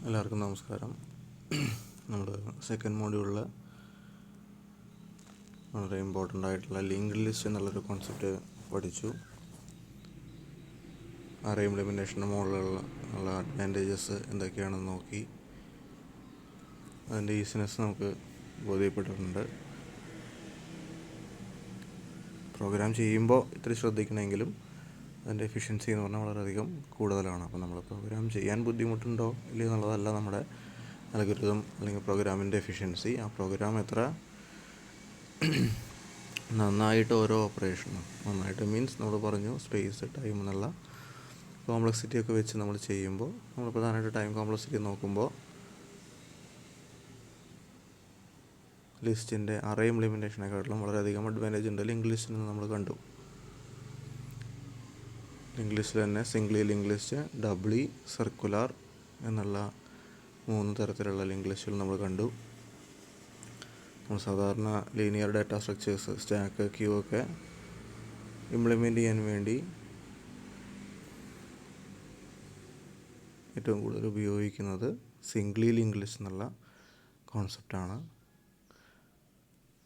എല്ലാവർക്കും നമസ്കാരം. നമ്മൾ സെക്കൻഡ് മോഡ്യൂളിൽ വളരെ ഇമ്പോർട്ടൻ്റ് ആയിട്ടുള്ള ലിങ്ക്ഡ് ലിസ്റ്റ് എന്നുള്ളൊരു കോൺസെപ്റ്റ് പഠിച്ചു. അറേ ഇംപ്ലിമെൻറ്റേഷൻ്റെ മുകളിലുള്ള അഡ്വാൻറ്റേജസ് എന്തൊക്കെയാണെന്ന് നോക്കി. അതിൻ്റെ ഈസിനെസ് നമുക്ക് ബോധ്യപ്പെട്ടിട്ടുണ്ട്. പ്രോഗ്രാം ചെയ്യുമ്പോൾ ഇത്തിരി ശ്രദ്ധിക്കണമെങ്കിലും അതിൻ്റെ എഫിഷ്യൻസി എന്ന് പറഞ്ഞാൽ വളരെയധികം കൂടുതലാണ്. അപ്പോൾ നമ്മൾ പ്രോഗ്രാം ചെയ്യാൻ ബുദ്ധിമുട്ടുണ്ടോ ഇല്ല എന്നുള്ളതല്ല നമ്മുടെ അൽഗോരിതം അല്ലെങ്കിൽ പ്രോഗ്രാമിൻ്റെ എഫിഷ്യൻസി. ആ പ്രോഗ്രാം എത്ര നന്നായിട്ട് ഓരോ ഓപ്പറേഷനും നന്നായിട്ട് മീൻസ് നമ്മൾ പറഞ്ഞു സ്പേസ് ടൈം എന്നുള്ള കോംപ്ലക്സിറ്റി ഒക്കെ വെച്ച് നമ്മൾ ചെയ്യുമ്പോൾ നമ്മൾ പ്രധാനമായിട്ട് ടൈം കോംപ്ലക്സിറ്റി നോക്കുമ്പോൾ ലിസ്റ്റിൻ്റെ അറേ ഇംപ്ലിമെൻറ്റേഷനെക്കാട്ടിലും വളരെയധികം അഡ്വാൻറ്റേജ് ഉണ്ട് ലിങ്ക് ലിസ്റ്റിന് നമ്മൾ കണ്ടു. ലിങ്ക് ലിസ്റ്റിൽ തന്നെ singly link list, doubly, circular എന്നുള്ള 3 തരത്തിലുള്ള ലിങ്ക് ലിസ്റ്റുകൾ നമ്മൾ കണ്ടു. നമ്മൾ സാധാരണ linear data structures stack queue ഒക്കെ ഇംപ്ലിമെൻ്റ് ചെയ്യാൻ വേണ്ടി ഏറ്റവും കൂടുതൽ ഉപയോഗിക്കുന്നത് സിംഗിളി ലിങ്ക് ലിസ്റ്റ് എന്നുള്ള കോൺസെപ്റ്റാണ്.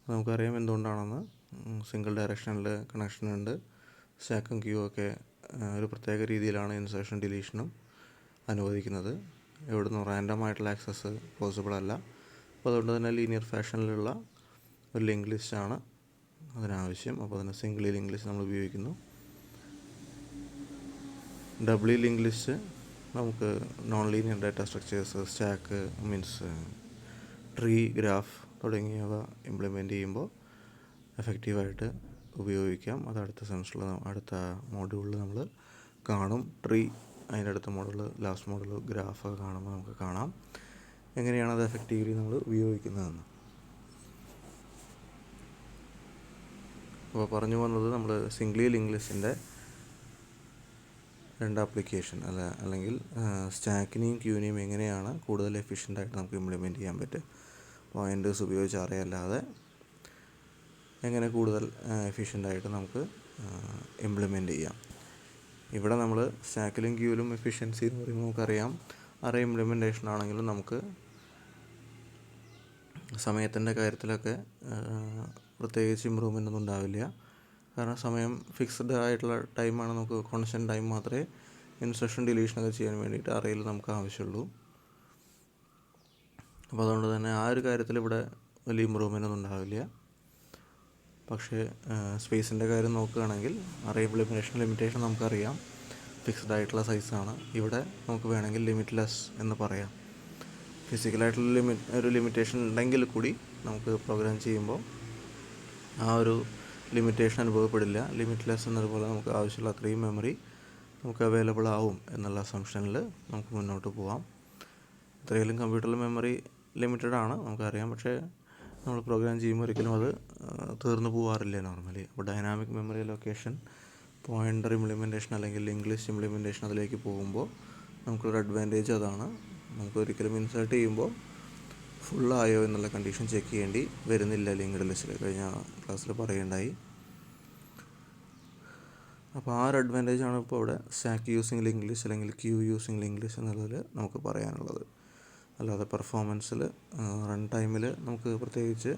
നമുക്കറിയാം എന്തുകൊണ്ടാണെന്ന്. സിംഗിൾ ഡയറക്ഷനിൽ കണക്ഷൻ ഉണ്ട്. സ്റ്റാക്കും ക്യൂ ഒക്കെ ഒരു പ്രത്യേക രീതിയിലാണ് ഇൻസേർഷൻ ഡിലീഷനും അനുവദിക്കുന്നത്. എവിടുന്ന് റാൻഡം ആയിട്ടുള്ള ആക്സസ് പോസിബിൾ അല്ല. അപ്പോൾ അതുകൊണ്ട് തന്നെ ലീനിയർ ഫാഷനിലുള്ള ഒരു ലിങ്ക് ലിസ്റ്റാണ് അതിനാവശ്യം. അപ്പോൾ അതിന് സിംഗിളി ലിങ്ക് ലിസ്റ്റ് നമ്മൾ ഉപയോഗിക്കുന്നു. ഡബിളി ലിങ്ക് ലിസ്റ്റ് നമുക്ക് non linear data structures stack means tree, graph തുടങ്ങിയവ ഇംപ്ലിമെൻ്റ് ചെയ്യുമ്പോൾ എഫക്റ്റീവായിട്ട് ഉപയോഗിക്കാം. അത് അടുത്ത മോഡ്യൂളിൽ നമ്മൾ കാണും. ട്രീ അതിൻ്റെ അടുത്ത മോഡൽ, ലാസ്റ്റ് മോഡൽ, ഗ്രാഫൊക്കെ കാണുമ്പോൾ നമുക്ക് കാണാം എങ്ങനെയാണ് അത് എഫക്റ്റീവ്ലി നമ്മൾ ഉപയോഗിക്കുന്നതെന്ന്. അപ്പോൾ പറഞ്ഞു വന്നത് നമ്മൾ സിംഗിളി ലിങ്ക് ലിസ്റ്റിൻ്റെ 2 ആപ്ലിക്കേഷൻ അല്ലെങ്കിൽ സ്റ്റാക്കിനെയും ക്യൂവിനെയും എങ്ങനെയാണ് കൂടുതൽ എഫിഷ്യൻ്റായിട്ട് നമുക്ക് ഇംപ്ലിമെൻറ്റ് ചെയ്യാൻ പറ്റുക. പോയിൻറ്റേഴ്സ് ഉപയോഗിച്ച് അറിയാതെ എങ്ങനെ കൂടുതൽ എഫിഷ്യൻ്റായിട്ട് നമുക്ക് ഇംപ്ലിമെൻ്റ് ചെയ്യാം. ഇവിടെ നമ്മൾ സ്റ്റാക്കിലും ക്യൂവിലും എഫിഷ്യൻസി എന്ന് പറയുമ്പോൾ നമുക്കറിയാം അറേ ഇംപ്ലിമെൻറ്റേഷൻ ആണെങ്കിലും നമുക്ക് സമയത്തിൻ്റെ കാര്യത്തിലൊക്കെ പ്രത്യേകിച്ച് ഇമ്പ്രൂവ്മെൻ്റ് ഒന്നും ഉണ്ടാവില്ല. കാരണം സമയം ഫിക്സ്ഡ് ആയിട്ടുള്ള ടൈമാണ്. നമുക്ക് കോൺസ്റ്റൻറ്റ് ടൈം മാത്രമേ ഇൻസർഷൻ ഡിലീഷനൊക്കെ ചെയ്യാൻ വേണ്ടിയിട്ട് അറേയിൽ നമുക്ക് ആവശ്യമുള്ളൂ. അപ്പോൾ അതുകൊണ്ട് തന്നെ ആ ഒരു കാര്യത്തിൽ ഇവിടെ വലിയ ഇമ്പ്രൂവ്മെൻ്റ് ഒന്നും ഉണ്ടാവില്ല. പക്ഷേ സ്പേസിൻ്റെ കാര്യം നോക്കുകയാണെങ്കിൽ അറേ ഇംപ്ലിമെൻറ്റേഷൻ ലിമിറ്റേഷൻ നമുക്കറിയാം, ഫിക്സ്ഡ് ആയിട്ടുള്ള സൈസാണ്. ഇവിടെ നമുക്ക് വേണമെങ്കിൽ ലിമിറ്റ്ലെസ് എന്ന് പറയാം. ഫിസിക്കലായിട്ടുള്ള ഒരു ലിമിറ്റേഷൻ ഉണ്ടെങ്കിൽ കൂടി നമുക്ക് പ്രോഗ്രാം ചെയ്യുമ്പോൾ ആ ഒരു ലിമിറ്റേഷൻ അനുഭവപ്പെടില്ല. ലിമിറ്റ്ലെസ് എന്നതുപോലെ നമുക്ക് ആവശ്യമുള്ള അത്രയും മെമ്മറി നമുക്ക് അവൈലബിൾ ആവും എന്നുള്ള അസംഷനിൽ നമുക്ക് മുന്നോട്ട് പോവാം. ഇത്രയും കമ്പ്യൂട്ടറിൽ മെമ്മറി ലിമിറ്റഡ് ആണ് നമുക്കറിയാം. പക്ഷേ നമ്മൾ പ്രോഗ്രാം ചെയ്യുമ്പോൾ ഒരിക്കലും അത് തീർന്നു പോകാറില്ല നോർമലി. അപ്പോൾ dynamic memory location, pointer implementation അല്ലെങ്കിൽ ലിങ്ക് ലിസ്റ്റ് ഇംപ്ലിമെൻറ്റേഷൻ അതിലേക്ക് പോകുമ്പോൾ നമുക്കൊരു അഡ്വാൻറ്റേജ് അതാണ്. നമുക്ക് ഒരിക്കലും ഇൻസേർട്ട് ചെയ്യുമ്പോൾ ഫുള്ളായോ എന്നുള്ള കണ്ടീഷൻ ചെക്ക് ചെയ്യേണ്ടി വരുന്നില്ല ലിങ്ക്ഡ് ലിസ്റ്റിൽ. കഴിഞ്ഞ ക്ലാസ്സിൽ പറയുണ്ടായി. അപ്പോൾ ആ ഒരു അഡ്വാൻറ്റേജാണ് ഇപ്പോൾ ഇവിടെ സ്റ്റാക്ക് യൂസിങ് ലിങ്ക് ലിസ്റ്റ് അല്ലെങ്കിൽ ക്യൂ യൂസിങ് ലിങ്ക് ലിസ്റ്റ് എന്നുള്ളതിൽ നമുക്ക് പറയാനുള്ളത്. അല്ലാതെ പെർഫോമൻസിൽ റൺ ടൈമിൽ നമുക്ക് പ്രത്യേകിച്ച്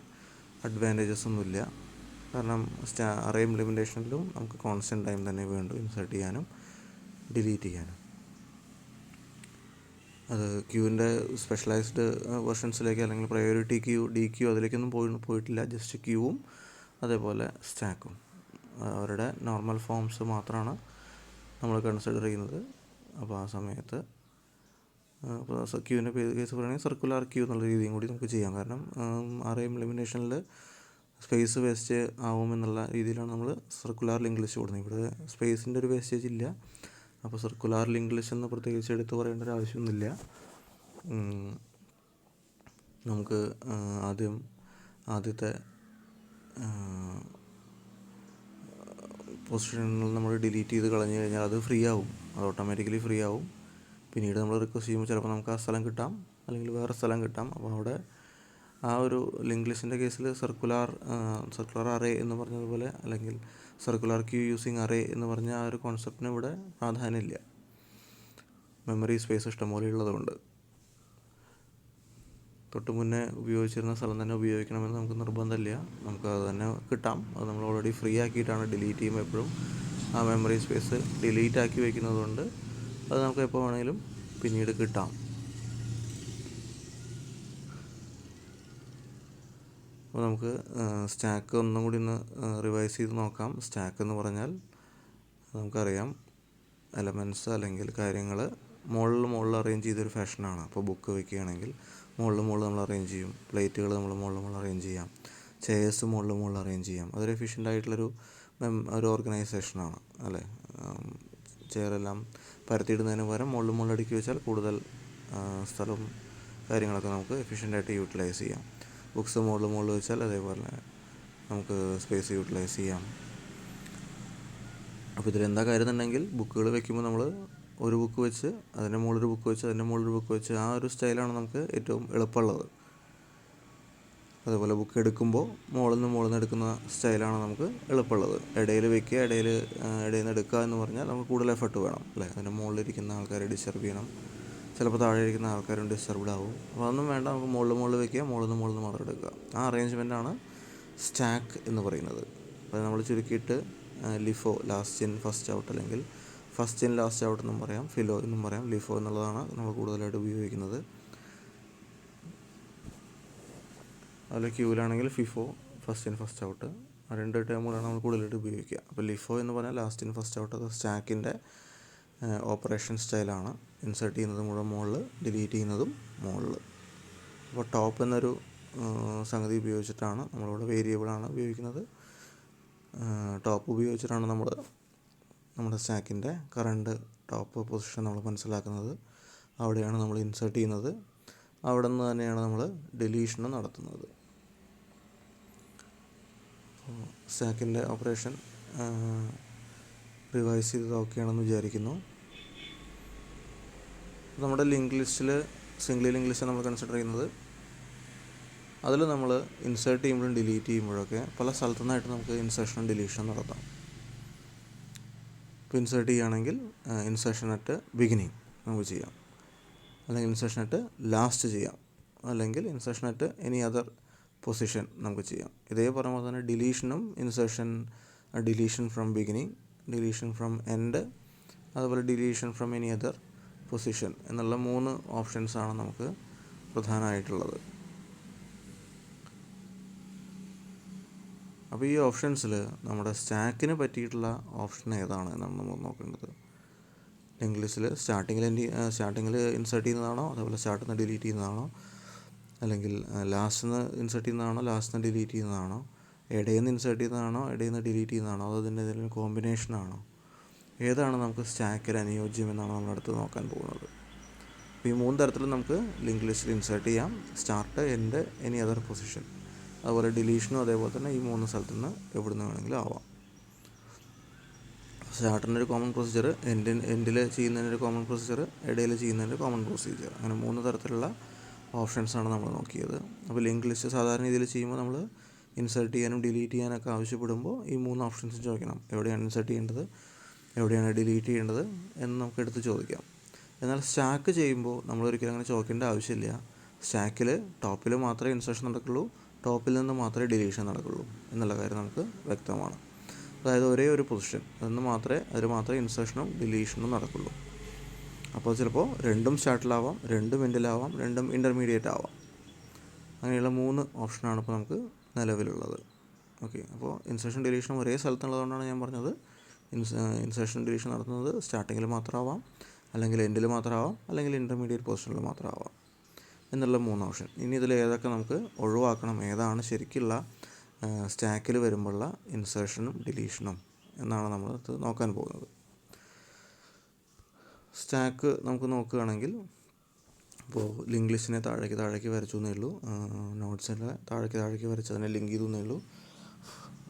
അഡ്വാൻറ്റേജസ് ഒന്നുമില്ല. കാരണം അറേ ഇംപ്ലിമെൻറ്റേഷനിലും നമുക്ക് കോൺസ്റ്റൻറ്റ് ടൈം തന്നെ വേണ്ടു ഇൻസേർട്ട് ചെയ്യാനും ഡിലീറ്റ് ചെയ്യാനും. അത് ക്യൂവിൻ്റെ സ്പെഷ്യലൈസ്ഡ് വെർഷൻസിലേക്ക് അല്ലെങ്കിൽ പ്രയോറിറ്റി ക്യൂ, ഡി ക്യൂ അതിലേക്കൊന്നും പോയിട്ടില്ല. ജസ്റ്റ് ക്യൂവും അതേപോലെ സ്റ്റാക്കും അവരുടെ നോർമൽ ഫോംസ് മാത്രമാണ് നമ്മൾ കൺസിഡർ ചെയ്യുന്നത്. അപ്പോൾ ആ സമയത്ത് ക്യൂവിൻ്റെ കേസ് പറയുകയാണെങ്കിൽ സർക്കുലാർ ക്യൂ എന്നുള്ള രീതിയും കൂടി നമുക്ക് ചെയ്യാം. കാരണം അറേ ഇംപ്ലിമെൻറ്റേഷനിൽ സ്പേസ് വേസ്റ്റ് ആവുമെന്നുള്ള രീതിയിലാണ് നമ്മൾ സർക്കുലാർ ലിങ്ക് ലിസ്റ്റ് കൊടുക്കുന്നത്. ഇവിടെ സ്പേസിൻ്റെ ഒരു വേസ്റ്റേജ് ഇല്ല. അപ്പോൾ സർക്കുലാർ ലിങ്ക് ലിസ്റ്റ് എന്ന് പ്രത്യേകിച്ച് എടുത്ത് പറയേണ്ട ഒരു ആവശ്യമൊന്നുമില്ല. നമുക്ക് ആദ്യത്തെ പൊസിഷനിൽ നമ്മൾ ഡിലീറ്റ് ചെയ്ത് കളഞ്ഞു കഴിഞ്ഞാൽ അത് ഫ്രീ ആവും. അത് ഓട്ടോമാറ്റിക്കലി ഫ്രീ ആവും. പിന്നീട് നമ്മൾ റിക്വസ്റ്റ് ചെയ്യുമ്പോൾ ചിലപ്പോൾ നമുക്ക് ആ സ്ഥലം കിട്ടാം, അല്ലെങ്കിൽ വേറെ സ്ഥലം കിട്ടാം. അപ്പോൾ അവിടെ ആ ഒരു ലിങ്ക് ലിസ്റ്റിൻ്റെ കേസിൽ സർക്കുലാർ അറേ എന്ന് പറഞ്ഞതുപോലെ അല്ലെങ്കിൽ സർക്കുലാർ ക്യൂ യൂസിങ് അറേ എന്ന് പറഞ്ഞ ആ ഒരു കോൺസെപ്റ്റിന് ഇവിടെ പ്രാധാന്യമില്ല. മെമ്മറി സ്പേസ് ഇഷ്ടംപോലെ ഉള്ളതുകൊണ്ട്. തൊട്ട് മുന്നേ ഉപയോഗിച്ചിരുന്ന സ്ഥലം തന്നെ ഉപയോഗിക്കണമെന്ന് നമുക്ക് നിർബന്ധമില്ല. നമുക്ക് അത് തന്നെ കിട്ടാം. അത് നമ്മൾ ഓൾറെഡി ഫ്രീ ആക്കിയിട്ടാണ് ഡിലീറ്റ് ചെയ്യുമ്പോൾ എപ്പോഴും ആ മെമ്മറി സ്പേസ് ഡിലീറ്റ് ആക്കി വയ്ക്കുന്നത് കൊണ്ട് അത് നമുക്ക് എപ്പോൾ വേണമെങ്കിലും പിന്നീട് കിട്ടാം. അപ്പോൾ നമുക്ക് സ്റ്റാക്ക് ഒന്നും കൂടി ഒന്ന് റിവൈസ് ചെയ്ത് നോക്കാം. സ്റ്റാക്ക് എന്ന് പറഞ്ഞാൽ നമുക്കറിയാം എലമെൻറ്റ്സ് അല്ലെങ്കിൽ കാര്യങ്ങൾ മുകളിൽ അറേഞ്ച് ചെയ്തൊരു ഫാഷനാണ്. അപ്പോൾ ബുക്ക് വയ്ക്കുകയാണെങ്കിൽ മുകളിൽ നമ്മൾ അറേഞ്ച് ചെയ്യും. പ്ലേറ്റുകൾ നമ്മൾ മുകളിൽ അറേഞ്ച് ചെയ്യാം. ചെയേഴ്സ് മുകളിൽ അറേഞ്ച് ചെയ്യാം. അതൊരു എഫിഷ്യൻ്റ് ആയിട്ടുള്ളൊരു ഒരു ഓർഗനൈസേഷനാണ് അല്ലേ. ചെയറെല്ലാം പരത്തിയിടുന്നതിന് പകരം മുകളിൽ അടുക്കി വെച്ചാൽ കൂടുതൽ സ്ഥലവും കാര്യങ്ങളൊക്കെ നമുക്ക് എഫിഷ്യൻ്റായിട്ട് യൂട്ടിലൈസ് ചെയ്യാം. ബുക്സ് മുകളിൽ വെച്ചാൽ അതേപോലെ നമുക്ക് സ്പേസ് യൂട്ടിലൈസ് ചെയ്യാം. അപ്പോൾ ഇതിലെന്താ കാര്യം എന്നുണ്ടെങ്കിൽ ബുക്കുകൾ വെക്കുമ്പോൾ നമ്മൾ ഒരു ബുക്ക് വെച്ച് അതിൻ്റെ മുകളിലൊരു ബുക്ക് വെച്ച് അതിൻ്റെ മുകളിലൊരു ബുക്ക് വെച്ച് ആ ഒരു സ്റ്റൈലാണ് നമുക്ക് ഏറ്റവും എളുപ്പമുള്ളത്. അതേപോലെ ബുക്ക് എടുക്കുമ്പോൾ മുകളിൽ നിന്ന് എടുക്കുന്ന സ്റ്റൈലാണ് നമുക്ക് എളുപ്പമുള്ളത്. ഇടയിൽ വെക്കുക, ഇടയിൽ നിന്ന് എടുക്കുക എന്ന് പറഞ്ഞാൽ നമുക്ക് കൂടുതൽ എഫർട്ട് വേണം അല്ലേ. അതിൻ്റെ മുകളിലിരിക്കുന്ന ആൾക്കാരെ ഡിസ്റ്റർബ് ചെയ്യണം, ചിലപ്പോൾ താഴെ ഇരിക്കുന്ന ആൾക്കാരും ഡിസ്റ്റർബ്ഡ് ആവും. അപ്പോൾ അതൊന്നും വേണ്ട, നമുക്ക് മുകളിൽ വയ്ക്കുക, മുകളിൽ നിന്ന് മാത്രം എടുക്കുക. ആ അറേഞ്ച്മെൻറ്റാണ് സ്റ്റാക്ക് എന്ന് പറയുന്നത്. അപ്പോൾ നമ്മൾ ചുരുക്കിയിട്ട് LIFO, last in first out, അല്ലെങ്കിൽ ഫസ്റ്റ് ഇൻ ലാസ്റ്റ് ഔട്ട് എന്നും പറയാം, ഫിലോ എന്നും പറയാം. ലിഫോ എന്നുള്ളതാണ് നമ്മൾ കൂടുതലായിട്ട് ഉപയോഗിക്കുന്നത്. അതുപോലെ ക്യൂവിലാണെങ്കിൽ FIFO, first in first out, ആ രണ്ട് ടേമുകളാണ് നമ്മൾ കൂടുതലായിട്ട് ഉപയോഗിക്കുക. അപ്പോൾ ലിഫോ എന്ന് പറഞ്ഞാൽ ലാസ്റ്റ് ഇൻ ഫസ്റ്റ് ഔട്ട്, അത് സ്റ്റാക്കിൻ്റെ ഓപ്പറേഷൻ സ്റ്റൈലാണ്. ഇൻസേർട്ട് ചെയ്യുന്നത് മുകളിൽ, ഡിലീറ്റ് ചെയ്യുന്നതും മുകളിൽ. അപ്പോൾ ടോപ്പ് എന്നൊരു സംഗതി ഉപയോഗിച്ചിട്ടാണ് നമ്മളിവിടെ വേരിയബിളാണ് ഉപയോഗിക്കുന്നത്. ടോപ്പ് ഉപയോഗിച്ചിട്ടാണ് നമ്മുടെ സ്റ്റാക്കിൻ്റെ കറണ്ട് ടോപ്പ് പൊസിഷൻ നമ്മൾ മനസ്സിലാക്കുന്നത്. അവിടെയാണ് നമ്മൾ ഇൻസേർട്ട് ചെയ്യുന്നത്. അവിടെ നിന്ന് തന്നെയാണ് നമ്മൾ ഡിലീഷനും നടത്തുന്നത്. സ്റ്റാക്കിൻ്റെ ഓപ്പറേഷൻ റിവൈസ് ചെയ്ത് ഓക്കെയാണെന്ന് വിചാരിക്കുന്നു. നമ്മുടെ ലിങ്ക് ലിസ്റ്റിൽ സിംഗിൾ ലിങ്ക് ലിസ്റ്റ് നമ്മൾ കൺസിഡർ ചെയ്യുന്നത്, അതിൽ നമ്മൾ ഇൻസേർട്ട് ചെയ്യുമ്പോഴും ഡിലീറ്റ് ചെയ്യുമ്പോഴൊക്കെ പല സ്ഥലത്തു നിന്നായിട്ട് നമുക്ക് ഇൻസേർഷനും ഡിലീഷനും നടത്താം. ഇപ്പോൾ ഇൻസേർട്ട് ചെയ്യുകയാണെങ്കിൽ ഇൻസേർഷൻ അറ്റ് ബിഗിനിങ് നമുക്ക് ചെയ്യാം, അല്ലെങ്കിൽ ഇൻസേർഷൻ അറ്റ് ലാസ്റ്റ് ചെയ്യാം, അല്ലെങ്കിൽ insertion at any other position നമുക്ക് ചെയ്യാം. ഇതേ പറഞ്ഞ തന്നെ ഡിലീഷനും deletion from beginning, deletion from end, അതുപോലെ deletion from any other position എന്നുള്ള 3 ഓപ്ഷൻസാണ് നമുക്ക് പ്രധാനമായിട്ടുള്ളത്. അപ്പോൾ ഈ ഓപ്ഷൻസിൽ നമ്മുടെ സ്റ്റാക്കിന് പറ്റിയിട്ടുള്ള ഓപ്ഷൻ ഏതാണ് എന്നാണ് നമ്മൾ നോക്കേണ്ടത്. ലിങ്ക് ലിസ്റ്റിൽ സ്റ്റാർട്ടിങ്ങിൽ ഇൻസേർട്ട് ചെയ്യുന്നതാണോ, അതേപോലെ സ്റ്റാർട്ടിൽ നിന്ന് ഡിലീറ്റ് ചെയ്യുന്നതാണോ, അല്ലെങ്കിൽ ലാസ്റ്റിൽ നിന്ന് ഇൻസേർട്ട് ചെയ്യുന്നതാണോ, ലാസ്റ്റിൽ നിന്ന് ഡിലീറ്റ് ചെയ്യുന്നതാണോ, ഇടയിൽ നിന്ന് ഇൻസേർട്ട് ചെയ്യുന്നതാണോ, ഇടയിൽ നിന്ന് ഡിലീറ്റ് ചെയ്യുന്നതാണോ, അതോ അതിൻ്റെ ഏതെങ്കിലും കോമ്പിനേഷനാണോ, ഏതാണ് നമുക്ക് സ്റ്റാക്കിൽ അനുയോജ്യമെന്നാണ് നമ്മളടുത്ത് നോക്കാൻ പോകുന്നത്. അപ്പോൾ ഈ 3 തരത്തിലും നമുക്ക് ലിങ്ക് ലിസ്റ്റിൽ ഇൻസേർട്ട് ചെയ്യാം. Start, end, any other position. അതുപോലെ ഡിലീഷനും അതേപോലെ തന്നെ ഈ 3 സ്ഥലത്തു നിന്ന് എവിടെ നിന്ന് വേണമെങ്കിലും ആവാം. സ്റ്റാർട്ടിൻ്റെ ഒരു കോമൺ പ്രൊസീജിയർ, എൻഡിൽ ചെയ്യുന്നതിനൊരു കോമൺ പ്രൊസീജിയർ, ഇടയിൽ ചെയ്യുന്നതിൻ്റെ കോമൺ പ്രൊസീജിയർ, അങ്ങനെ 3 തരത്തിലുള്ള ഓപ്ഷൻസാണ് നമ്മൾ നോക്കിയത്. അപ്പോൾ ലിങ്ക് ലിസ്റ്റ് സാധാരണ രീതിയിൽ ചെയ്യുമ്പോൾ നമ്മൾ ഇൻസേർട്ട് ചെയ്യാനും ഡിലീറ്റ് ചെയ്യാനൊക്കെ ആവശ്യപ്പെടുമ്പോൾ ഈ 3 ഓപ്ഷൻസ് ചോദിക്കണം. എവിടെയാണ് ഇൻസേർട്ട് ചെയ്യേണ്ടത്, എവിടെയാണ് ഡിലീറ്റ് ചെയ്യേണ്ടത് എന്ന് നമുക്ക് എടുത്ത് ചോദിക്കാം. എന്നാൽ സ്റ്റാക്ക് ചെയ്യുമ്പോൾ നമ്മളൊരിക്കലും അങ്ങനെ ചോദിക്കേണ്ട ആവശ്യമില്ല. സ്റ്റാക്കിൽ ടോപ്പിൽ മാത്രമേ ഇൻസേർഷൻ നടക്കുള്ളൂ, ടോപ്പിൽ നിന്ന് മാത്രമേ ഡിലീഷൻ നടക്കുള്ളൂ എന്നുള്ള കാര്യം നമുക്ക് വ്യക്തമാണ്. അതായത് ഒരേ ഒരു പൊസിഷൻ, അതിൽ മാത്രമേ ഇൻസേർഷനും ഡിലീഷനും നടക്കുള്ളൂ. അപ്പോൾ ചിലപ്പോൾ രണ്ടും സ്റ്റാർട്ടിലാവാം, രണ്ടും എൻഡിലാവാം, രണ്ടും ഇൻ്റർമീഡിയറ്റ് ആവാം. അങ്ങനെയുള്ള 3 ഓപ്ഷനാണ് ഇപ്പോൾ നമുക്ക് നിലവിലുള്ളത്. ഓക്കെ, അപ്പോൾ ഇൻസേർഷൻ ഡിലീഷനും ഒരേ സ്ഥലത്തുള്ളതുകൊണ്ടാണ് ഞാൻ പറഞ്ഞത് ഇൻസേർഷൻ ഡിലീഷൻ നടത്തുന്നത് സ്റ്റാർട്ടിങ്ങിൽ മാത്രമാവാം, അല്ലെങ്കിൽ എൻഡിൽ മാത്രമാവാം, അല്ലെങ്കിൽ ഇൻ്റർമീഡിയറ്റ് പൊസിഷനിൽ മാത്രമാവാം എന്നുള്ള 3 ഓപ്ഷൻ. ഇനി ഇതിൽ ഏതൊക്കെ നമുക്ക് ഒഴിവാക്കണം, ഏതാണ് ശരിക്കുള്ള സ്റ്റാക്കിൽ വരുമ്പോഴുള്ള ഇൻസേർഷനും ഡിലീഷനും എന്നാണ് നമ്മൾ നോക്കാൻ പോകുന്നത്. സ്റ്റാക്ക് നമുക്ക് നോക്കുകയാണെങ്കിൽ, ഇപ്പോൾ ലിങ്ക് ലിസ്റ്റിനെ താഴേക്ക് വരച്ചു എന്നേ ഉള്ളൂ, നോട്ട്സിനെ താഴേക്ക് വരച്ച് അതിനെ ലിങ്ക് ചെയ്തു എന്നേ ഉള്ളൂ.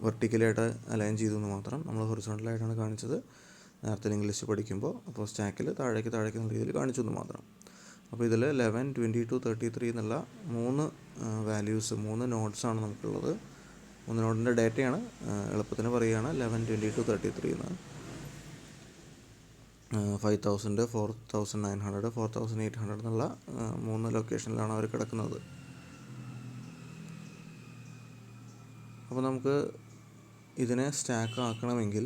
വെർട്ടിക്കലായിട്ട് അലൈൻ ചെയ്തു എന്ന് മാത്രം. നമ്മൾ ഹൊറിസോണ്ടലായിട്ടാണ് കാണിച്ചത് നേരത്തെ ലിങ്ക് ലിസ്റ്റ് പഠിക്കുമ്പോൾ. അപ്പോൾ സ്റ്റാക്കിൽ താഴേക്ക് എന്നുള്ള രീതിയിൽ കാണിച്ചു എന്ന് മാത്രം. അപ്പോൾ ഇതിൽ 11, 22, 33 എന്നുള്ള 3 വാല്യൂസ്, 3 നോഡ്സാണ് നമുക്കുള്ളത്. 3 നോഡിൻ്റെ ഡേറ്റയാണ്, എളുപ്പത്തിന് പറയുകയാണ് 11, 22, 33 എന്ന്. 5000, 4900, 4800 എന്നുള്ള 3 ലൊക്കേഷനിലാണ് അവർ കിടക്കുന്നത്. അപ്പോൾ നമുക്ക് ഇതിനെ സ്റ്റാക്ക് ആക്കണമെങ്കിൽ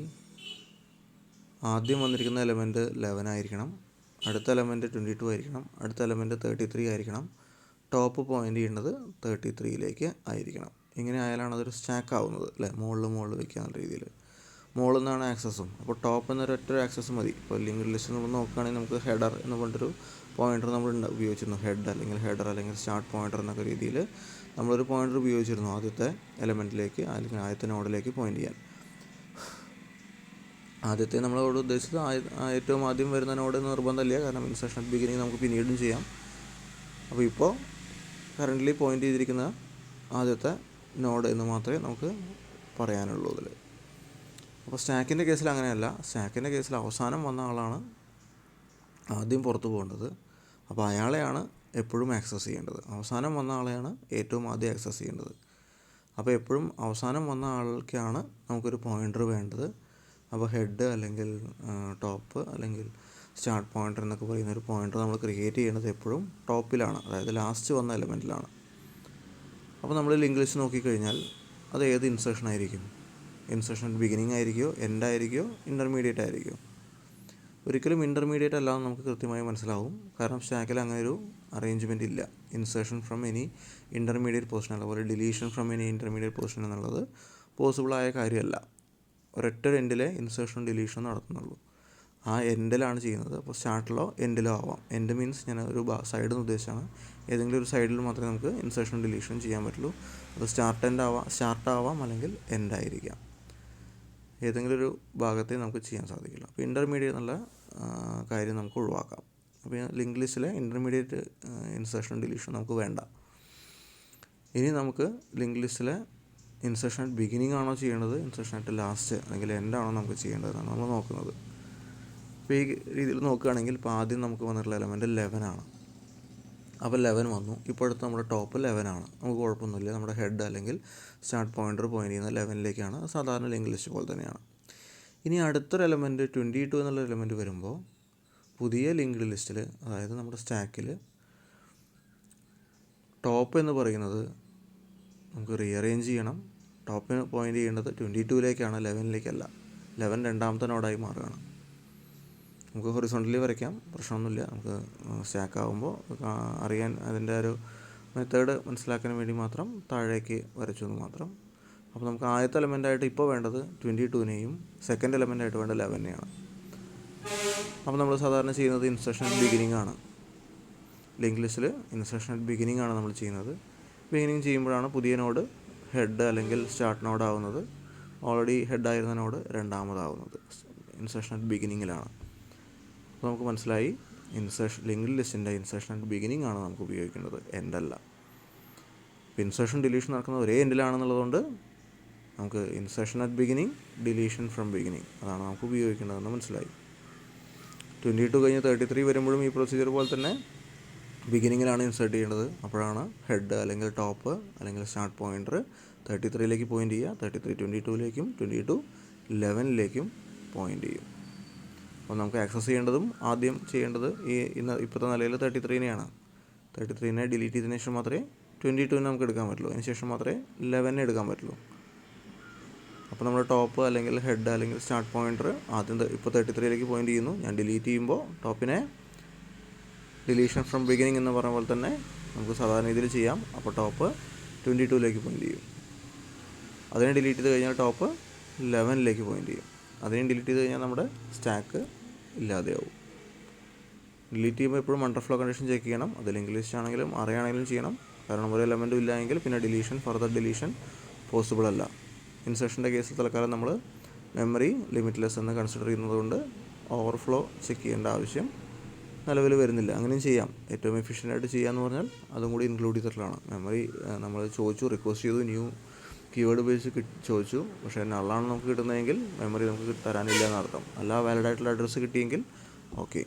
ആദ്യം വന്നിരിക്കുന്ന എലമെൻറ്റ് 11 ആയിരിക്കണം, അടുത്ത എലമെൻറ്റ് 22 ആയിരിക്കണം, അടുത്ത എലമെൻറ്റ് 33 ആയിരിക്കണം, ടോപ്പ് പോയിൻ്റ് ചെയ്യേണ്ടത് 33ലേക്ക് ആയിരിക്കണം. ഇങ്ങനെ ആയാലാണ് അതൊരു സ്റ്റാക്ക് ആവുന്നത് അല്ലേ, മുകളിൽ വയ്ക്കാനുള്ള രീതിയിൽ. മുകളിൽ നിന്നാണ് ആക്സസും, അപ്പോൾ ടോപ്പ് എന്നൊരൊറ്റ ആക്സസ് മതി. ഇപ്പോൾ ലിങ്ക് ലിസ്റ്റ് നമ്മൾ നോക്കുകയാണെങ്കിൽ നമുക്ക് ഹെഡർ എന്ന് പറഞ്ഞിട്ടൊരു പോയിൻ്റർ നമ്മൾ ഉപയോഗിച്ചിരുന്നു. ഹെഡർ അല്ലെങ്കിൽ സ്റ്റാർട്ട് പോയിൻ്റർ എന്നൊക്കെ രീതിയിൽ നമ്മളൊരു പോയിൻ്റർ ഉപയോഗിച്ചിരുന്നു ആദ്യത്തെ എലമെൻറ്റിലേക്ക് അല്ലെങ്കിൽ ആദ്യത്തെ നോഡിലേക്ക് പോയിൻ്റ് ചെയ്യാൻ. ആദ്യത്തെ നമ്മളോട് ഉദ്ദേശിച്ചത് ഏറ്റവും ആദ്യം വരുന്ന നോഡ് നിർബന്ധമില്ല, കാരണം ഇൻസെർഷൻ അറ്റ് ബിഗിനിങ് നമുക്ക് പിന്നീടും ചെയ്യാം. അപ്പോൾ ഇപ്പോൾ കറൻ്റ്ലി പോയിൻ്റ് ചെയ്തിരിക്കുന്ന ആദ്യത്തെ നോഡ് എന്ന് മാത്രമേ നമുക്ക് പറയാനുള്ളൂ ഇതിൽ. അപ്പോൾ സ്റ്റാക്കിൻ്റെ കേസിൽ അങ്ങനെയല്ല. സ്റ്റാക്കിൻ്റെ കേസിൽ അവസാനം വന്ന ആളാണ് ആദ്യം പുറത്ത് പോകേണ്ടത്. അപ്പോൾ അയാളെയാണ് എപ്പോഴും ആക്സസ് ചെയ്യേണ്ടത്. അവസാനം വന്ന ആളെയാണ് ഏറ്റവും ആദ്യം ആക്സസ് ചെയ്യേണ്ടത്. അപ്പോൾ എപ്പോഴും അവസാനം വന്ന ആൾക്കാണ് നമുക്കൊരു പോയിൻ്റർ വേണ്ടത്. അപ്പോൾ ഹെഡ് അല്ലെങ്കിൽ ടോപ്പ് അല്ലെങ്കിൽ സ്റ്റാർട്ട് പോയിൻ്റർ എന്നൊക്കെ പറയുന്ന ഒരു പോയിൻ്റർ നമ്മൾ ക്രിയേറ്റ് ചെയ്യേണ്ടത് എപ്പോഴും ടോപ്പിലാണ്, അതായത് ലാസ്റ്റ് വന്ന എലമെൻറ്റിലാണ്. അപ്പോൾ നമ്മൾ ലിങ്ക് ലിസ്റ്റ് നോക്കിക്കഴിഞ്ഞാൽ അത് ഏത് ഇൻസെർഷൻ ആയിരിക്കും? ഇൻസെർഷൻ ബിഗിനിങ് ആയിരിക്കുമോ, എൻഡ് ആയിരിക്കുമോ, ഇൻ്റർമീഡിയറ്റ് ആയിരിക്കുമോ? ഒരിക്കലും ഇൻ്റർമീഡിയറ്റ് അല്ലാന്ന് നമുക്ക് കൃത്യമായി മനസ്സിലാവും, കാരണം സ്റ്റാക്കിൽ അങ്ങനെ ഒരു അറേഞ്ച്മെൻറ്റ് ഇല്ല. Insertion from any intermediate position, അതുപോലെ deletion from any intermediate position എന്നുള്ളത് പോസിബിളായ കാര്യമല്ല. ഒരൊറ്റ എൻഡിലെ ഇൻസെർഷനും ഡിലീഷനും നടത്തുന്നുള്ളൂ. ആ എൻഡിലാണ് ചെയ്യുന്നത്. അപ്പോൾ സ്റ്റാർട്ടിലോ എൻഡിലോ ആവാം. എൻഡ് മീൻസ് ഞാൻ ഒരു സൈഡിൽ നിന്ന് ഉദ്ദേശിച്ചാണ്. ഏതെങ്കിലും ഒരു സൈഡിൽ മാത്രമേ നമുക്ക് ഇൻസെർഷനും ഡിലീഷനും ചെയ്യാൻ പറ്റുള്ളൂ. അത് സ്റ്റാർട്ടാവാം അല്ലെങ്കിൽ എൻഡ് ആയിരിക്കാം. ഏതെങ്കിലും ഒരു ഭാഗത്തെ നമുക്ക് ചെയ്യാൻ സാധിക്കില്ല. അപ്പോൾ ഇൻ്റർമീഡിയറ്റ് എന്നുള്ള കാര്യം നമുക്ക് ഒഴിവാക്കാം. അപ്പോൾ ലിങ്ക് ലിസ്റ്റിലെ ഇൻ്റർമീഡിയറ്റ് ഇൻസെർഷൻ ഡിലീഷൻ നമുക്ക് വേണ്ട. ഇനി നമുക്ക് ലിങ്ക് ലിസ്റ്റിലെ ഇൻസെർഷൻ അറ്റ് ബിഗിനിങ് ആണോ ചെയ്യേണ്ടത്, ഇൻസെർഷൻ അറ്റ് ലാസ്റ്റ് അല്ലെങ്കിൽ എൻഡ് ആണോ നമുക്ക് ചെയ്യേണ്ടതെന്നാണ് നമ്മൾ നോക്കുന്നത്. അപ്പോൾ ഈ രീതിയിൽ നോക്കുകയാണെങ്കിൽ ഇപ്പോൾ ആദ്യം നമുക്ക് വന്നിട്ടുള്ള എലമെൻറ്റ് 11 ആണ്. അപ്പോൾ 11 വന്നു. ഇപ്പോഴത്തെ നമ്മുടെ ടോപ്പ് 11 ആണ്. നമുക്ക് കുഴപ്പമൊന്നുമില്ല. നമ്മുടെ ഹെഡ് അല്ലെങ്കിൽ സ്റ്റാർട്ട് പോയിൻ്റർ പോയിൻ്റ് ചെയ്യുന്ന 11ലേക്കാണ്. സാധാരണ ലിങ്ക് ലിസ്റ്റ് പോലെ തന്നെയാണ്. ഇനി അടുത്തൊരു എലമെൻറ്റ് 22 എന്നുള്ള എലമെൻറ്റ് വരുമ്പോൾ പുതിയ ലിങ്ക്ഡ് ലിസ്റ്റിൽ, അതായത് നമ്മുടെ സ്റ്റാക്കിൽ ടോപ്പ് എന്ന് പറയുന്നത് നമുക്ക് റീഅറേഞ്ച് ചെയ്യണം. ടോപ്പിന് പോയിൻ്റ് ചെയ്യേണ്ടത് 22ലേക്കാണ്, 11ലേക്കല്ല. 11 രണ്ടാമത്തെ നോഡായി മാറുകയാണ്. നമുക്ക് ഹൊറിസോണ്ടലി വരയ്ക്കാം, പ്രശ്നമൊന്നുമില്ല. നമുക്ക് സ്റ്റാക്ക് ആകുമ്പോൾ അറിയാൻ അതിൻ്റെ ഒരു മെത്തേഡ് മനസ്സിലാക്കാൻ വേണ്ടി മാത്രം താഴേക്ക് വരച്ചു എന്ന് മാത്രം. അപ്പോൾ നമുക്ക് ആദ്യത്തെ എലമെൻറ്റായിട്ട് ഇപ്പോൾ വേണ്ടത് 22നെയും സെക്കൻഡ് എലമെൻറ്റായിട്ട് വേണ്ട 11നെയാണ്. അപ്പോൾ നമ്മൾ സാധാരണ ചെയ്യുന്നത് ഇൻസെർഷൻ അറ്റ് ബിഗിനിങ് ആണ്. ലിങ്ക് ലിസ്റ്റിൽ ഇൻസെർഷൻ അറ്റ് ബിഗിനിങ് ആണ് നമ്മൾ ചെയ്യുന്നത്. ബിഗിനിങ് ചെയ്യുമ്പോഴാണ് പുതിയ നോഡ് ഹെഡ് അല്ലെങ്കിൽ സ്റ്റാർട്ട് നോഡ് ആവുന്നത്. ഓൾറെഡി ഹെഡായിരുന്ന നോഡ് രണ്ടാമതാവുന്നത് ഇൻസെർഷൻ അറ്റ് ബിഗിനിങ്ങിലാണ്. അപ്പോൾ നമുക്ക് മനസ്സിലായി, ലിങ്ക് ലിസ്റ്റിൻ്റെ ഇൻസെർഷൻ അറ്റ് ബിഗിനിങ് ആണ് നമുക്ക് ഉപയോഗിക്കേണ്ടത്, എൻഡല്ല. ഇപ്പോൾ ഇൻസെർഷൻ ഡിലീഷൻ നടക്കുന്ന ഒരേ എൻഡിലാണെന്നുള്ളതുകൊണ്ട് നമുക്ക് insertion at beginning, deletion from beginning അതാണ് നമുക്ക് ഉപയോഗിക്കേണ്ടതെന്ന് മനസ്സിലായി. 22 കഴിഞ്ഞ് 33 വരുമ്പോഴും ഈ പ്രൊസീജിയർ പോലെ തന്നെ ബിഗിനിങ്ങിലാണ് ഇൻസേർട്ട് ചെയ്യേണ്ടത്. അപ്പോഴാണ് ഹെഡ് അല്ലെങ്കിൽ ടോപ്പ് അല്ലെങ്കിൽ സ്റ്റാർട്ട് പോയിൻ്റർ 33ലേക്ക് പോയിൻ്റ് ചെയ്യുക. 33 22ലേക്കും 22 11ലേക്കും പോയിൻ്റ് ചെയ്യും. അപ്പോൾ നമുക്ക് ആക്സസ് ചെയ്യേണ്ടതും ആദ്യം ചെയ്യേണ്ടത് ഇപ്പോഴത്തെ നിലയിൽ 33നെയാണ്. 33നെ ഡിലീറ്റ് ചെയ്തതിന് ശേഷം മാത്രമേ 22നെ നമുക്ക് എടുക്കാൻ പറ്റുള്ളൂ. അതിന് ശേഷം മാത്രമേ 11നെ എടുക്കാൻ പറ്റുള്ളൂ. അപ്പോൾ നമ്മൾ ടോപ്പ് അല്ലെങ്കിൽ ഹെഡ് അല്ലെങ്കിൽ സ്റ്റാർട്ട് പോയിൻ്റർ ആദ്യം ഇപ്പോൾ 33ലേക്ക് പോയിൻ്റ് ചെയ്യുന്നു. ഞാൻ ഡിലീറ്റ് ചെയ്യുമ്പോൾ ടോപ്പിനെ ഡിലീഷൻ ഫ്രം ബിഗിനിങ് എന്ന് പറഞ്ഞ പോലെ തന്നെ നമുക്ക് സാധാരണ രീതിയിൽ ചെയ്യാം. അപ്പോൾ ടോപ്പ് 22ലേക്ക് പോയിൻ്റ് ചെയ്യും. അതിനെ ഡിലീറ്റ് ചെയ്ത് കഴിഞ്ഞാൽ ടോപ്പ് 11ലേക്ക് പോയിൻ്റ് ചെയ്യും. അതിനെ ഡിലീറ്റ് ചെയ്ത് കഴിഞ്ഞാൽ നമ്മുടെ സ്റ്റാക്ക് ഇല്ലാതെയാവും. ഡിലീറ്റ് ചെയ്യുമ്പോൾ എപ്പോഴും അണ്ടർഫ്ലോ കണ്ടീഷൻ ചെക്ക് ചെയ്യണം. അത് ലിങ്ക് ലിസ്റ്റ് ആണെങ്കിലും അറിയാണെങ്കിലും ചെയ്യണം. കാരണം ഒരു എലമെൻറ്റും ഇല്ലെങ്കിൽ പിന്നെ ഫർദർ ഡിലീഷൻ പോസിബിൾ അല്ല. ഇൻസെർഷൻ്റെ കേസിൽ തൽക്കാലം നമ്മൾ മെമ്മറി ലിമിറ്റ്ലെസ് എന്ന് കൺസിഡർ ചെയ്യുന്നതുകൊണ്ട് ഓവർഫ്ലോ ചെക്ക് ചെയ്യേണ്ട ആവശ്യം നിലവിൽ വരുന്നില്ല. അങ്ങനെയും ചെയ്യാം. ഏറ്റവും എഫിഷ്യൻ്റായിട്ട് ചെയ്യാമെന്ന് പറഞ്ഞാൽ അതും കൂടി ഇൻക്ലൂഡ് ചെയ്തിട്ടുള്ളതാണ്. മെമ്മറി നമ്മൾ റിക്വസ്റ്റ് ചെയ്തു, ന്യൂ കീവേഡ് ഉപയോഗിച്ച് ചോദിച്ചു, പക്ഷേ നള്ളാണ് നമുക്ക് കിട്ടുന്നതെങ്കിൽ മെമ്മറി നമുക്ക് തരാനില്ല എന്നർത്ഥം. അല്ല വാലിഡായിട്ടുള്ള അഡ്രസ്സ് കിട്ടിയെങ്കിൽ ഓക്കെ.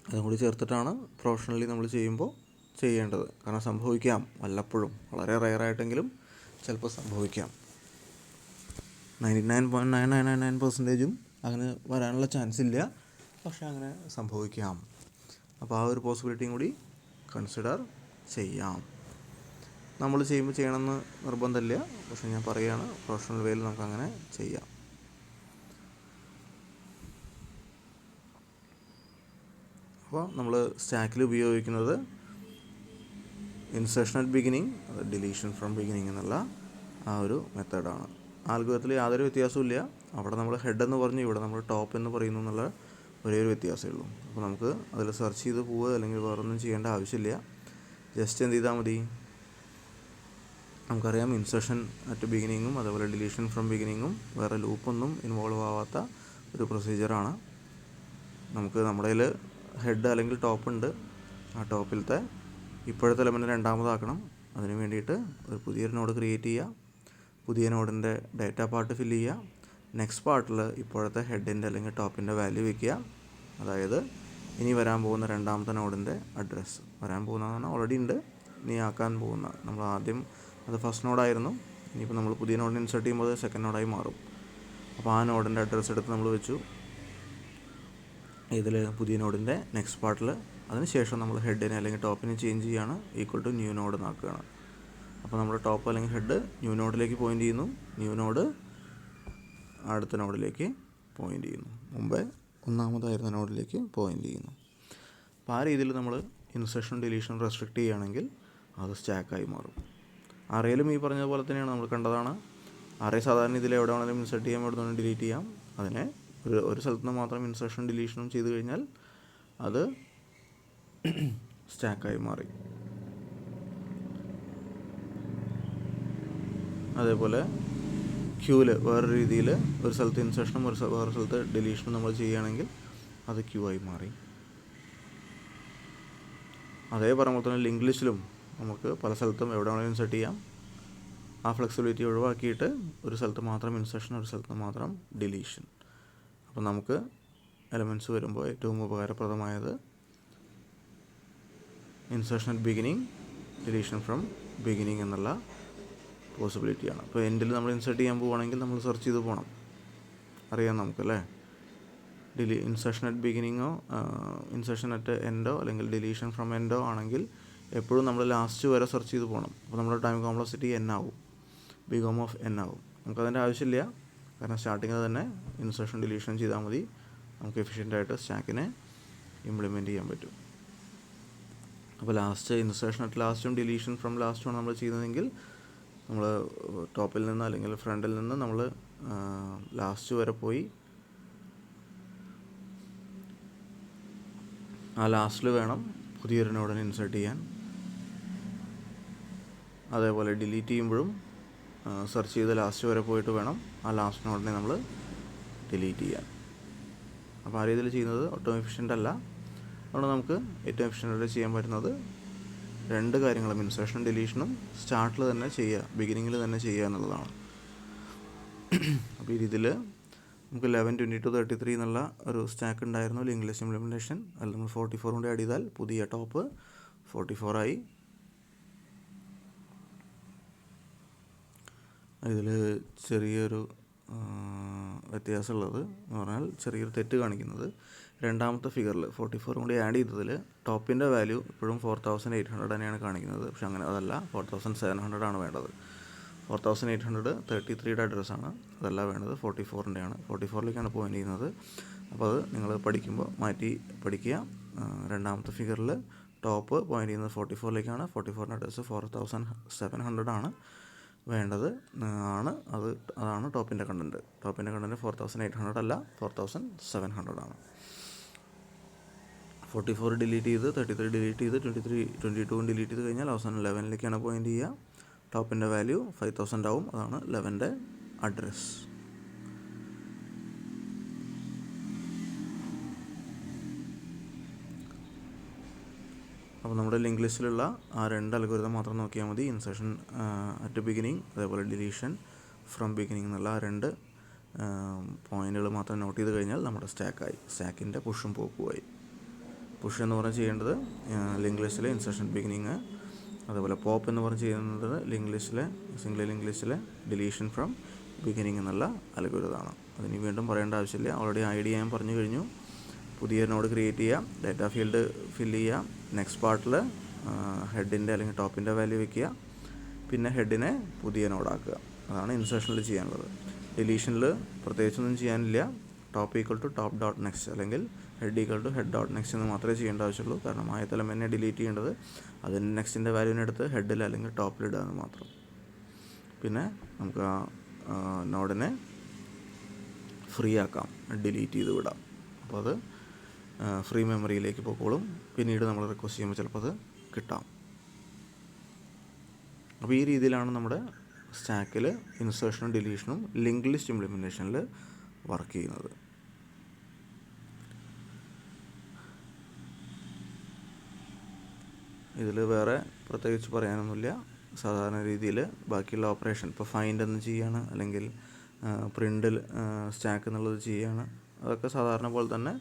അതും കൂടി ചേർത്തിട്ടാണ് പ്രൊഫഷണലി നമ്മൾ ചെയ്യുമ്പോൾ ചെയ്യേണ്ടത്. കാരണം സംഭവിക്കാം, വല്ലപ്പോഴും വളരെ റെയറായിട്ടെങ്കിലും ചിലപ്പോൾ സംഭവിക്കാം. 99.9999% അങ്ങനെ വരാനുള്ള ചാൻസ് ഇല്ല, പക്ഷേ അങ്ങനെ സംഭവിക്കാം. അപ്പോൾ ആ ഒരു പോസിബിലിറ്റിയും കൂടി കൺസിഡർ ചെയ്യാം. നമ്മൾ ചെയ്യുമ്പോൾ ചെയ്യണമെന്ന് നിർബന്ധമില്ല, പക്ഷെ ഞാൻ പറയുകയാണ് പ്രൊഫഷണൽ വേയിൽ നമുക്കങ്ങനെ ചെയ്യാം. അപ്പോൾ നമ്മൾ സ്റ്റാക്കിൽ ഉപയോഗിക്കുന്നത് insertion at beginning, deletion from beginning എന്നുള്ള ആ ഒരു മെത്തേഡാണ്. ആൽഗോരിതത്തിൽ യാതൊരു വ്യത്യാസവും ഇല്ല. അവിടെ നമ്മൾ ഹെഡ് എന്ന് പറഞ്ഞു, ഇവിടെ നമ്മൾ ടോപ്പ് എന്ന് പറയുന്നു എന്നുള്ള ഒരേ ഒരു വ്യത്യാസമേ ഉള്ളൂ. അപ്പോൾ നമുക്ക് അതിൽ സെർച്ച് ചെയ്ത് പോവുക അല്ലെങ്കിൽ വേറൊന്നും ചെയ്യേണ്ട ആവശ്യമില്ല. ജസ്റ്റ് എന്ത് ചെയ്താൽ മതി, നമുക്കറിയാം ഇൻസേർഷൻ അറ്റ് ബിഗിനിങ്ങും അതേപോലെ ഡിലീഷൻ ഫ്രം ബിഗിനിങ്ങും വേറെ ലൂപ്പൊന്നും ഇൻവോൾവ് ആവാത്ത ഒരു പ്രൊസീജിയറാണ്. നമുക്ക് നമ്മുടെ കയ്യിൽ ഹെഡ് അല്ലെങ്കിൽ ടോപ്പ് ഉണ്ട്. ആ ടോപ്പിലത്തെ ഇപ്പോഴത്തെ എലമെൻറ്റ് രണ്ടാമതാക്കണം. അതിന് വേണ്ടിയിട്ട് ഒരു പുതിയൊരു നോഡ് ക്രിയേറ്റ് ചെയ്യുക, പുതിയ നോഡിൻ്റെ ഡാറ്റ പാർട്ട് ഫില്ല് ചെയ്യുക, നെക്സ്റ്റ് പാർട്ടിൽ ഇപ്പോഴത്തെ ഹെഡിൻ്റെ അല്ലെങ്കിൽ ടോപ്പിൻ്റെ വാല്യൂ വയ്ക്കുക. അതായത് ഇനി വരാൻ പോകുന്ന രണ്ടാമത്തെ നോഡിൻ്റെ അഡ്രസ്സ്, വരാൻ പോകുന്നതാണ് ഓൾറെഡി ഉണ്ട്, ഇനി ആക്കാൻ പോകുന്ന, നമ്മൾ ആദ്യം അത് ഫസ്റ്റ് നോഡായിരുന്നു, ഇനിയിപ്പോൾ നമ്മൾ പുതിയ നോഡിന് ഇൻസേർട്ട് ചെയ്യുമ്പോൾ അത് സെക്കൻഡ് നോഡായി മാറും. അപ്പോൾ ആ നോഡിൻ്റെ അഡ്രസ്സ് എടുത്ത് നമ്മൾ വെച്ചു ഇതിൽ പുതിയ നോഡിൻ്റെ നെക്സ്റ്റ് പാർട്ടിൽ. അതിനുശേഷം നമ്മൾ ഹെഡിനെ അല്ലെങ്കിൽ ടോപ്പിനെ ചേഞ്ച് ചെയ്യുകയാണ്, ഈക്വൽ ടു ന്യൂ നോഡ് എന്നാക്കുകയാണ്. അപ്പോൾ നമ്മുടെ ടോപ്പ് അല്ലെങ്കിൽ ഹെഡ് ന്യൂ നോഡിലേക്ക് പോയിൻ്റ് ചെയ്യുന്നു, ന്യൂ നോഡ് അടുത്ത നോഡിലേക്ക് പോയിൻ്റ് ചെയ്യുന്നു, മുമ്പേ ഒന്നാമതായിരുന്ന നോഡിലേക്ക് പോയിൻ്റ് ചെയ്യുന്നു. അപ്പോൾ ആ രീതിയിൽ നമ്മൾ ഇൻസേർഷൻ ഡിലീഷൻ റെസ്ട്രിക്റ്റ് ചെയ്യുകയാണെങ്കിൽ അത് സ്റ്റാക്കായി മാറും. അറേയിലും ഈ പറഞ്ഞ പോലെ തന്നെയാണ്, നമ്മൾ കണ്ടതാണ്. അറേ സാധാരണ ഇതിൽ എവിടെ വേണമെങ്കിലും ഇൻസേർട്ട് ചെയ്യാം, എവിടെ വേണമെങ്കിലും ഡിലീറ്റ് ചെയ്യാം. അതിനെ ഒരു സ്ഥലത്ത് നിന്ന് മാത്രം ഇൻസേർഷൻ ഡിലീഷനും ചെയ്ത് കഴിഞ്ഞാൽ അത് സ്റ്റാക്കായി മാറി. അതേപോലെ ക്യൂവിൽ വേറെ രീതിയിൽ ഒരു സ്ഥലത്ത് ഇൻസേർഷനും വേറെ സ്ഥലത്ത് ഡിലീഷനും നമ്മൾ ചെയ്യുകയാണെങ്കിൽ അത് ക്യൂ ആയി മാറി. അതേ പറയുമ്പോൾ തന്നെ ലിങ്ക് ലിസ്റ്റിലും നമുക്ക് പല സ്ഥലത്തും എവിടെ വേണമെങ്കിലും ഇൻസേർട്ട് ചെയ്യാം. ആ ഫ്ലെക്സിബിലിറ്റി ഒഴിവാക്കിയിട്ട് ഒരു സ്ഥലത്ത് മാത്രം ഇൻസേർഷൻ, ഒരു സ്ഥലത്ത് മാത്രം ഡിലീഷൻ. അപ്പോൾ നമുക്ക് എലമെൻറ്റ്സ് വരുമ്പോൾ ഏറ്റവും ഉപകാരപ്രദമായത് insertion at beginning, deletion from beginning എന്നുള്ള പോസിബിലിറ്റിയാണ്. അപ്പോൾ എൻഡിൽ നമ്മൾ ഇൻസേർട്ട് ചെയ്യാൻ പോവുകയാണെങ്കിൽ നമ്മൾ സെർച്ച് ചെയ്ത് പോകണം, അറിയാം നമുക്കല്ലേ. ഇൻസേർഷൻ അറ്റ് ബിഗിനിങ്ങോ ഇൻസേർഷൻ അറ്റ് എൻഡോ അല്ലെങ്കിൽ ഡിലീഷൻ ഫ്രം എൻഡോ ആണെങ്കിൽ എപ്പോഴും നമ്മൾ ലാസ്റ്റ് വരെ സെർച്ച് ചെയ്ത് പോകണം. അപ്പോൾ നമ്മുടെ ടൈം കോംപ്ലക്സിറ്റി എൻ ആവും, ബിഗോം ഓഫ് എൻ ആവും. നമുക്കതിൻ്റെ ആവശ്യമില്ല, കാരണം സ്റ്റാർട്ടിങ്ങിൽ തന്നെ ഇൻസേർഷൻ ഡിലീഷൻ ചെയ്താൽ മതി, നമുക്ക് എഫിഷ്യൻ്റായിട്ട് സ്റ്റാക്കിനെ ഇംപ്ലിമെൻറ്റ് ചെയ്യാൻ പറ്റും. അപ്പോൾ ലാസ്റ്റ് ഇൻസേർഷൻ അറ്റ് ലാസ്റ്റും ഡിലീഷൻ ഫ്രം ലാസ്റ്റുമാണ് നമ്മൾ ചെയ്യുന്നതെങ്കിൽ നമ്മൾ ടോപ്പിൽ നിന്ന് അല്ലെങ്കിൽ ഫ്രണ്ടിൽ നിന്ന് നമ്മൾ ലാസ്റ്റ് വരെ പോയി ആ ലാസ്റ്റിൽ വേണം പുതിയൊരു നോഡിനെ ഇൻസേർട്ട് ചെയ്യാൻ. അതേപോലെ ഡിലീറ്റ് ചെയ്യുമ്പോഴും സെർച്ച് ചെയ്ത് ലാസ്റ്റ് വരെ പോയിട്ട് വേണം ആ ലാസ്റ്റ് നോഡിനെ നമ്മൾ ഡിലീറ്റ് ചെയ്യാൻ. അപ്പോൾ ആ രീതിയിൽ ചെയ്യുന്നത് ഒട്ടും എഫിഷ്യൻ്റ് അല്ല. അതുകൊണ്ട് നമുക്ക് ഏറ്റവും എഫിഷ്യൻ്റായിട്ട് ചെയ്യാൻ പറ്റുന്നത് രണ്ട് കാര്യങ്ങളും, ഇൻസേർഷനും ഡിലീഷനും സ്റ്റാർട്ടിൽ തന്നെ ചെയ്യുക, ബിഗിനിങ്ങിൽ തന്നെ ചെയ്യുക എന്നുള്ളതാണ്. അപ്പോൾ ഈ രീതിയിൽ നമുക്ക് 11, 22, 33 എന്നുള്ള ഒരു സ്റ്റാക്ക് ഉണ്ടായിരുന്നു ലിങ്ക് ലിസ്റ്റ് ഇംപ്ലിമെൻറ്റേഷൻ. അതിൽ നമ്മൾ 44 കൊണ്ട് ആഡ് ചെയ്താൽ പുതിയ ടോപ്പ് 44 ആയി. ഇതിൽ ചെറിയൊരു വ്യത്യാസമുള്ളത് എന്ന് പറഞ്ഞാൽ ചെറിയൊരു തെറ്റ് കാണിക്കുന്നത്, രണ്ടാമത്തെ ഫിഗറിൽ 44 കൊണ്ട് ആഡ് ചെയ്തതിൽ ടോപ്പിൻ്റെ വാല്യൂ ഇപ്പോഴും 4800 തന്നെയാണ് കാണിക്കുന്നത്. പക്ഷെ അങ്ങനെ അതല്ല, 4700 ആണ് വേണ്ടത്. 4800 33യുടെ അഡ്രസ്സാണ്, അതല്ല വേണ്ടത് 44ൻ്റെയാണ്. 44ലേക്കാണ് പോയിൻ്റ് ചെയ്യുന്നത്. അപ്പോൾ അത് നിങ്ങൾ പഠിക്കുമ്പോൾ മാറ്റി പഠിക്കുക. രണ്ടാമത്തെ ഫിഗറിൽ ടോപ്പ് പോയിൻ്റ് ചെയ്യുന്നത് 44ലേക്കാണ്. 44ൻ്റെ അഡ്രസ്സ് 4700 ആണ് വേണ്ടത് അതാണ് ടോപ്പിൻ്റെ കണ്ടൻറ്റ്. ടോപ്പിൻ്റെ കണ്ടൻറ്റ് 4800 അല്ല, 4700 ആണ്. 44 ഡിലീറ്റ് ചെയ്ത് 33 ഡിലീറ്റ് ചെയ്ത് 22 ഡിലീറ്റ് ചെയ്ത് കഴിഞ്ഞാൽ അവസാനം 11ലേക്കാണ് പോയിൻ്റ് ചെയ്യുക. ടോപ്പിൻ്റെ വാല്യൂ 5000 ആവും, അതാണ് 11ൻ്റെ അഡ്രസ്സ്. അപ്പോൾ നമ്മുടെ ലിങ്ക് ലിസ്റ്റിലുള്ള ആ രണ്ട് അൽഗോരിതം മാത്രം നോക്കിയാൽ മതി. ഇൻസേർഷൻ അറ്റ് ബിഗിനിങ് അതേപോലെ ഡിലീഷൻ ഫ്രം ബിഗിനിങ് എന്നുള്ള ആ രണ്ട് പോയിന്റുകൾ മാത്രം നോട്ട് ചെയ്ത് കഴിഞ്ഞാൽ നമ്മുടെ സ്റ്റാക്കിൻ്റെ പുഷും പോക്കുമായി. പുഷ് എന്ന് പറഞ്ഞ് ചെയ്യേണ്ടത് ലിങ്ക് ലിസ്റ്റിലെ ഇൻസേർഷൻ ബിഗിനിങ്, അതേപോലെ പോപ്പ് എന്ന് പറഞ്ഞ് ചെയ്യുന്നത് സിംഗിൾ ലിങ്ക് ലിസ്റ്റിലെ ഡിലീഷൻ ഫ്രം ബിഗിനിങ് എന്നുള്ള അൽഗോരിതമാണ്. അതിന് വീണ്ടും പറയേണ്ട ആവശ്യമില്ല, ഓൾറെഡി ഐഡിയ ഞാൻ പറഞ്ഞു കഴിഞ്ഞു. പുതിയ നോഡ് ക്രിയേറ്റ് ചെയ്യുക, ഡാറ്റ ഫീൽഡ് ഫില്ല് ചെയ്യുക, നെക്സ്റ്റ് പാർട്ടിൽ ഹെഡിൻ്റെ അല്ലെങ്കിൽ ടോപ്പിൻ്റെ വാല്യൂ വയ്ക്കുക, പിന്നെ ഹെഡിനെ പുതിയ നോഡാക്കുക. അതാണ് ഇൻസേർഷനിൽ ചെയ്യാനുള്ളത്. ഡിലീഷനിൽ പ്രത്യേകിച്ചൊന്നും ചെയ്യാനില്ല. Top equal to top dot next അല്ലെങ്കിൽ head equal to head dot next എന്ന് മാത്രമേ ചെയ്യേണ്ട ആവശ്യമുള്ളൂ. കാരണം ആദ്യത്തെ എലമെൻറ്റിനെ ഡിലീറ്റ് ചെയ്യേണ്ടത് അതിന് നെക്സ്റ്റിൻ്റെ വാല്യൂവിനെ എടുത്ത് ഹെഡിൽ അല്ലെങ്കിൽ ടോപ്പിലിടുക എന്ന് മാത്രം. പിന്നെ നമുക്ക് ആ നോഡിനെ ഫ്രീ ആക്കാം, ഡിലീറ്റ് ചെയ്ത് വിടാം. അപ്പോൾ അത് ഫ്രീ മെമ്മറിയിലേക്ക് പോയിക്കോളും. പിന്നീട് നമ്മൾ റിക്വസ്റ്റ് ചെയ്യുമ്പോൾ ചിലപ്പോൾ അത് കിട്ടാം. അപ്പോൾ ഈ രീതിയിലാണ് നമ്മുടെ സ്റ്റാക്കിൽ ഇൻസേർഷനും ഡിലീഷനും ലിങ്ക്ഡ് ലിസ്റ്റ് ഇംപ്ലിമെൻറ്റേഷനിൽ വർക്ക് ചെയ്യുന്നത്. ഇതിൽ വേറെ പ്രത്യേകിച്ച് പറയാനൊന്നുമില്ല. സാധാരണ രീതിയിൽ ബാക്കിയുള്ള ഓപ്പറേഷൻ ഇപ്പോൾ ഫൈൻഡ് എന്ന് ചെയ്യുകയാണ്, അല്ലെങ്കിൽ പ്രിൻ്റിൽ സ്റ്റാക്ക് എന്നുള്ളത് ചെയ്യുകയാണ്. അതൊക്കെ സാധാരണ പോലെ തന്നെ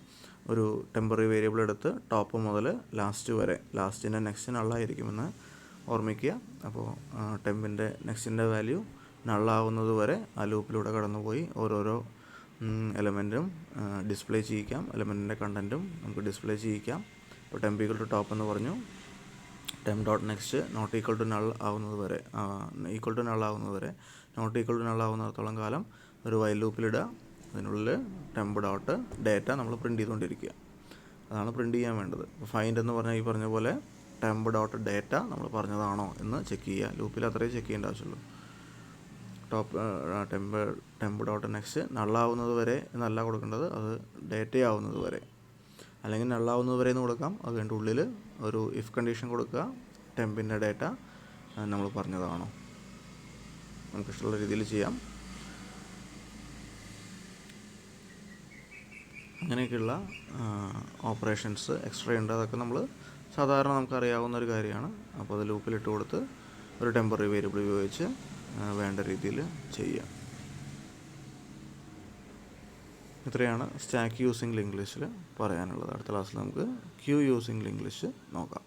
ഒരു ടെമ്പററി വേരിയബിൾ എടുത്ത് ടോപ്പ് മുതൽ ലാസ്റ്റ് വരെ, ലാസ്റ്റിൻ്റെ നെക്സ്റ്റ് നള്ളായിരിക്കുമെന്ന് ഓർമ്മിക്കുക. അപ്പോൾ ടെമ്പിൻ്റെ നെക്സ്റ്റിൻ്റെ വാല്യൂ നള്ളാവുന്നത് വരെ ആ ലൂപ്പിലൂടെ കടന്നുപോയി ഓരോരോ എലമെൻറ്റും ഡിസ്പ്ലേ ചെയ്യിക്കാം. എലമെൻറ്റിൻ്റെ കണ്ടൻറ്റും നമുക്ക് ഡിസ്പ്ലേ ചെയ്യിക്കാം. ഇപ്പോൾ ടെമ്പ് ഈക്വൽ ടു ടോപ്പ് എന്ന് പറഞ്ഞു. Temp dot next not equal to null ആവുന്നത് വരെ, ഈക്വൽ ടു നൾ ആവുന്നത് വരെ, നോട്ട് ഈക്വൽ ടു നൾ ആവുന്നിടത്തോളം കാലം ഒരു വൈൽ ലൂപ്പിലിടുക. അതിനുള്ളിൽ ടെമ്പ് ഡോട്ട് ഡേറ്റ നമ്മൾ പ്രിൻറ്റ് ചെയ്തുകൊണ്ടിരിക്കുക. അതാണ് പ്രിൻറ്റ് ചെയ്യാൻ വേണ്ടത്. ഇപ്പോൾ ഫൈൻഡ് എന്ന് പറഞ്ഞാൽ ഈ പറഞ്ഞ പോലെ ടെമ്പ് ഡോട്ട് ഡേറ്റ നമ്മൾ പറഞ്ഞതാണോ എന്ന് ചെക്ക് ചെയ്യുക. ലൂപ്പിൽ അത്രയും ചെക്ക് ചെയ്യേണ്ട ആവശ്യമുള്ളൂ. ടെമ്പ് ഡോട്ട് നെക്സ്റ്റ് നള്ളാവുന്നത് വരെ എന്നല്ല കൊടുക്കേണ്ടത്, അത് ഡേറ്റ ആവുന്നത് വരെ, അല്ലെങ്കിൽ നള്ളാവുന്നത് വരെ എന്ന് കൊടുക്കാം. അത് കഴിഞ്ഞിട്ട് ഉള്ളിൽ ഒരു ഇഫ് കണ്ടീഷൻ കൊടുക്കുക. ടെമ്പിൻ്റെ ഡേറ്റ നമ്മൾ പറഞ്ഞതാണോ, നമുക്കിഷ്ടമുള്ള രീതിയിൽ ചെയ്യാം. അങ്ങനെയൊക്കെയുള്ള ഓപ്പറേഷൻസ് എക്സ്ട്രാ ഉണ്ട്. അതൊക്കെ നമ്മൾ സാധാരണ നമുക്കറിയാവുന്ന ഒരു കാര്യമാണ്. അപ്പോൾ അത് ലൂപ്പിലിട്ട് കൊടുത്ത് ഒരു ടെമ്പററി വേരിയബിൾ ഉപയോഗിച്ച് വേണ്ട രീതിയിൽ ചെയ്യാം. ഇത്രയാണ് സ്റ്റാക്ക് യൂസിങ് ലിങ്ക് ലിസ്റ്റിൽ പറയാനുള്ളത്. അടുത്ത ക്ലാസ്സിൽ നമുക്ക് ക്യൂ യൂസിങ് ലിങ്ക് ലിസ്റ്റ് നോക്കാം.